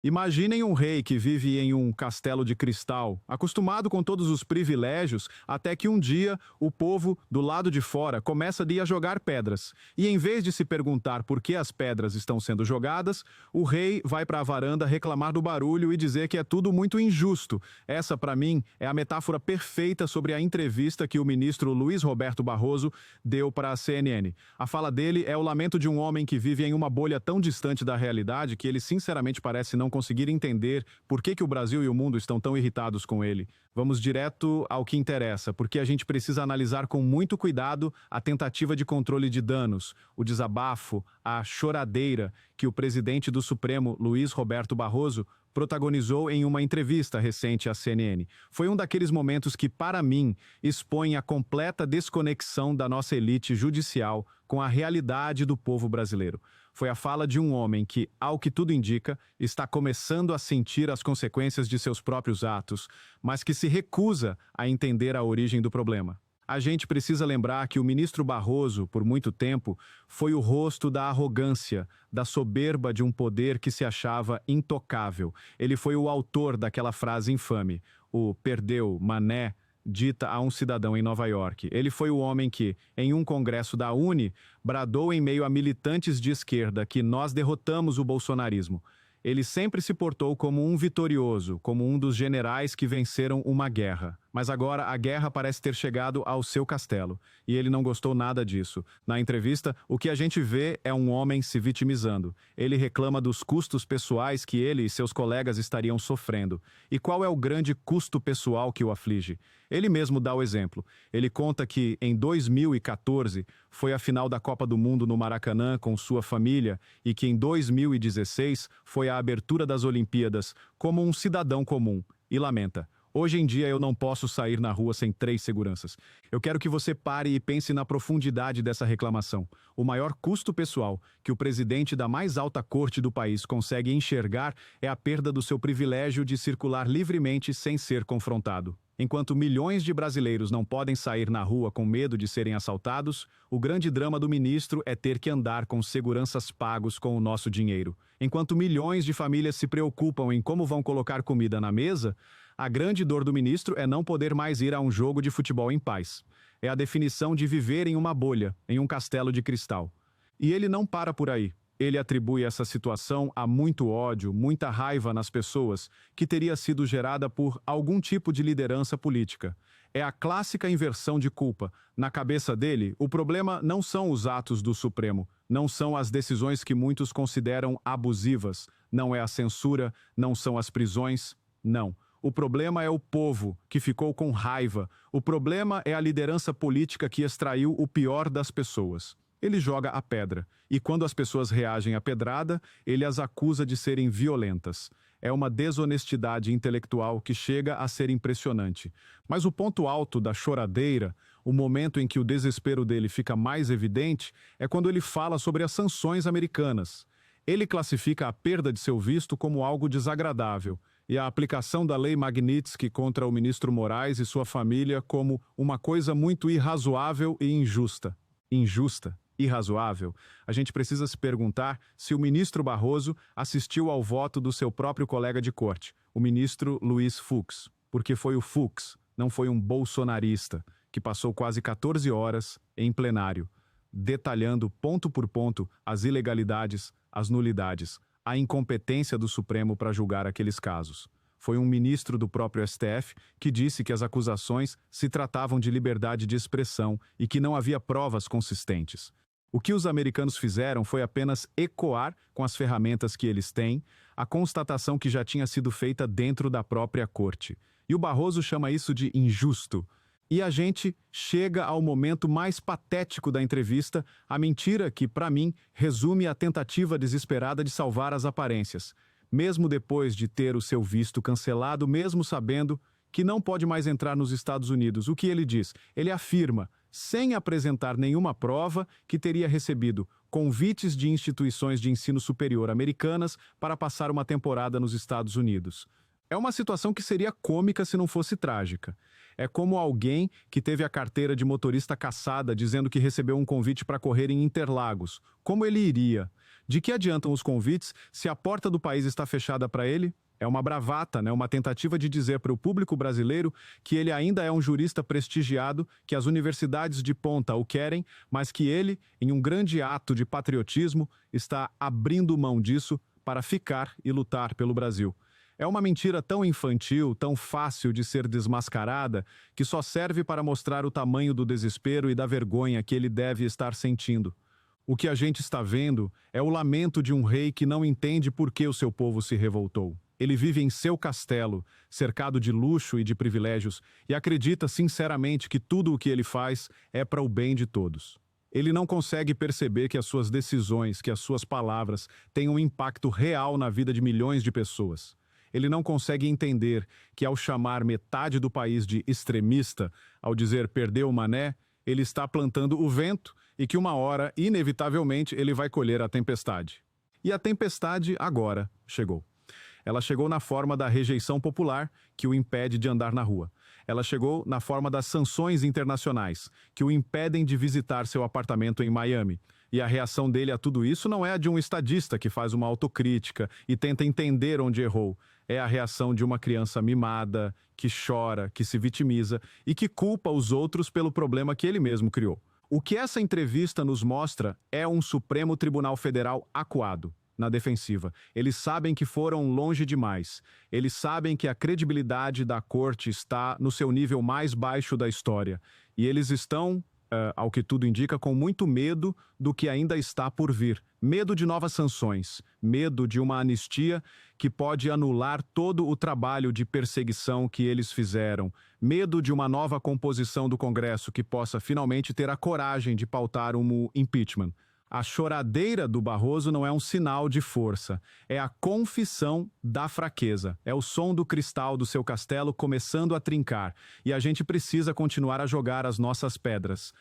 Imaginem um rei que vive em um castelo de cristal, acostumado com todos os privilégios, até que um dia o povo do lado de fora começa a jogar pedras. E em vez de se perguntar por que as pedras estão sendo jogadas, o rei vai para a varanda reclamar do barulho e dizer que é tudo muito injusto. Essa, para mim, é a metáfora perfeita sobre a entrevista que o ministro Luiz Roberto Barroso deu para a CNN. A fala dele é o lamento de um homem que vive em uma bolha tão distante da realidade que ele sinceramente parece não conseguir entender por que o Brasil e o mundo estão tão irritados com ele. Vamos direto ao que interessa, porque a gente precisa analisar com muito cuidado a tentativa de controle de danos, o desabafo, a choradeira que o presidente do Supremo, Luiz Roberto Barroso, protagonizou em uma entrevista recente à CNN. Foi um daqueles momentos que, para mim, expõe a completa desconexão da nossa elite judicial com a realidade do povo brasileiro. Foi a fala de um homem que, ao que tudo indica, está começando a sentir as consequências de seus próprios atos, mas que se recusa a entender a origem do problema. A gente precisa lembrar que o ministro Barroso, por muito tempo, foi o rosto da arrogância, da soberba de um poder que se achava intocável. Ele foi o autor daquela frase infame, o "perdeu, mané", dita a um cidadão em Nova York. Ele foi o homem que, em um congresso da UNE, bradou em meio a militantes de esquerda que nós derrotamos o bolsonarismo. Ele sempre se portou como um vitorioso, como um dos generais que venceram uma guerra. Mas agora a guerra parece ter chegado ao seu castelo, e ele não gostou nada disso. Na entrevista, o que a gente vê é um homem se vitimizando. Ele reclama dos custos pessoais que ele e seus colegas estariam sofrendo. E qual é o grande custo pessoal que o aflige? Ele mesmo dá o exemplo. Ele conta que, em 2014, foi a final da Copa do Mundo no Maracanã com sua família, e que em 2016 foi a abertura das Olimpíadas como um cidadão comum, e lamenta: "Hoje em dia eu não posso sair na rua sem 3 seguranças." Eu quero que você pare e pense na profundidade dessa reclamação. O maior custo pessoal que o presidente da mais alta corte do país consegue enxergar é a perda do seu privilégio de circular livremente sem ser confrontado. Enquanto milhões de brasileiros não podem sair na rua com medo de serem assaltados, o grande drama do ministro é ter que andar com seguranças pagos com o nosso dinheiro. Enquanto milhões de famílias se preocupam em como vão colocar comida na mesa, a grande dor do ministro é não poder mais ir a um jogo de futebol em paz. É a definição de viver em uma bolha, em um castelo de cristal. E ele não para por aí. Ele atribui essa situação a muito ódio, muita raiva nas pessoas, que teria sido gerada por algum tipo de liderança política. É a clássica inversão de culpa. Na cabeça dele, o problema não são os atos do Supremo, não são as decisões que muitos consideram abusivas, não é a censura, não são as prisões, não. O problema é o povo, que ficou com raiva. O problema é a liderança política que extraiu o pior das pessoas. Ele joga a pedra, e quando as pessoas reagem à pedrada, ele as acusa de serem violentas. É uma desonestidade intelectual que chega a ser impressionante. Mas o ponto alto da choradeira, o momento em que o desespero dele fica mais evidente, é quando ele fala sobre as sanções americanas. Ele classifica a perda de seu visto como algo desagradável, e a aplicação da lei Magnitsky contra o ministro Moraes e sua família como uma coisa muito irrazoável e injusta. Injusta? Irrazoável? A gente precisa se perguntar se o ministro Barroso assistiu ao voto do seu próprio colega de corte, o ministro Luiz Fux, porque foi o Fux, não foi um bolsonarista, que passou quase 14 horas em plenário, detalhando ponto por ponto as ilegalidades, as nulidades, a incompetência do Supremo para julgar aqueles casos. Foi um ministro do próprio STF que disse que as acusações se tratavam de liberdade de expressão e que não havia provas consistentes. O que os americanos fizeram foi apenas ecoar, com as ferramentas que eles têm, a constatação que já tinha sido feita dentro da própria corte. E o Barroso chama isso de injusto. E a gente chega ao momento mais patético da entrevista, a mentira que, para mim, resume a tentativa desesperada de salvar as aparências. Mesmo depois de ter o seu visto cancelado, mesmo sabendo que não pode mais entrar nos Estados Unidos, o que ele diz? Ele afirma, sem apresentar nenhuma prova, que teria recebido convites de instituições de ensino superior americanas para passar uma temporada nos Estados Unidos. É uma situação que seria cômica se não fosse trágica. É como alguém que teve a carteira de motorista cassada dizendo que recebeu um convite para correr em Interlagos. Como ele iria? De que adiantam os convites se a porta do país está fechada para ele? É uma bravata, né? Uma tentativa de dizer para o público brasileiro que ele ainda é um jurista prestigiado, que as universidades de ponta o querem, mas que ele, em um grande ato de patriotismo, está abrindo mão disso para ficar e lutar pelo Brasil. É uma mentira tão infantil, tão fácil de ser desmascarada, que só serve para mostrar o tamanho do desespero e da vergonha que ele deve estar sentindo. O que a gente está vendo é o lamento de um rei que não entende por que o seu povo se revoltou. Ele vive em seu castelo, cercado de luxo e de privilégios, e acredita sinceramente que tudo o que ele faz é para o bem de todos. Ele não consegue perceber que as suas decisões, que as suas palavras têm um impacto real na vida de milhões de pessoas. Ele não consegue entender que, ao chamar metade do país de extremista, ao dizer perdeu o mané, ele está plantando o vento e que uma hora, inevitavelmente, ele vai colher a tempestade. E a tempestade agora chegou. Ela chegou na forma da rejeição popular, que o impede de andar na rua. Ela chegou na forma das sanções internacionais, que o impedem de visitar seu apartamento em Miami. E a reação dele a tudo isso não é a de um estadista que faz uma autocrítica e tenta entender onde errou. É a reação de uma criança mimada, que chora, que se vitimiza e que culpa os outros pelo problema que ele mesmo criou. O que essa entrevista nos mostra é um Supremo Tribunal Federal acuado, na defensiva. Eles sabem que foram longe demais. Eles sabem que a credibilidade da corte está no seu nível mais baixo da história. E eles estão, ao que tudo indica, com muito medo do que ainda está por vir. Medo de novas sanções, medo de uma anistia que pode anular todo o trabalho de perseguição que eles fizeram, medo de uma nova composição do Congresso que possa finalmente ter a coragem de pautar um impeachment. A choradeira do Barroso não é um sinal de força, é a confissão da fraqueza. É o som do cristal do seu castelo começando a trincar, e a gente precisa continuar a jogar as nossas pedras.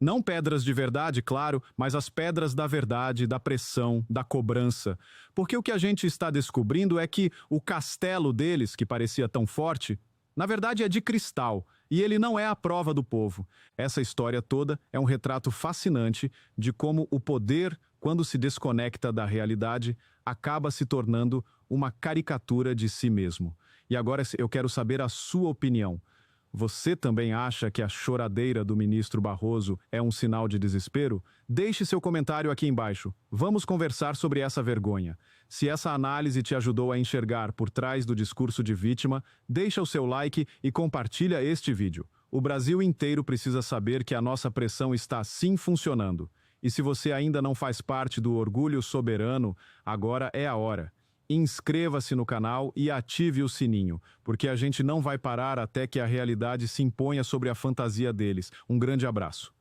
Não pedras de verdade, claro, mas as pedras da verdade, da pressão, da cobrança. Porque o que a gente está descobrindo é que o castelo deles, que parecia tão forte, na verdade é de cristal, e ele não é a prova do povo. Essa história toda é um retrato fascinante de como o poder, quando se desconecta da realidade, acaba se tornando uma caricatura de si mesmo. E agora eu quero saber a sua opinião. Você também acha que a choradeira do ministro Barroso é um sinal de desespero? Deixe seu comentário aqui embaixo. Vamos conversar sobre essa vergonha. Se essa análise te ajudou a enxergar por trás do discurso de vítima, deixa o seu like e compartilha este vídeo. O Brasil inteiro precisa saber que a nossa pressão está sim funcionando. E se você ainda não faz parte do Orgulho Soberano, agora é a hora. Inscreva-se no canal e ative o sininho, porque a gente não vai parar até que a realidade se imponha sobre a fantasia deles. Um grande abraço.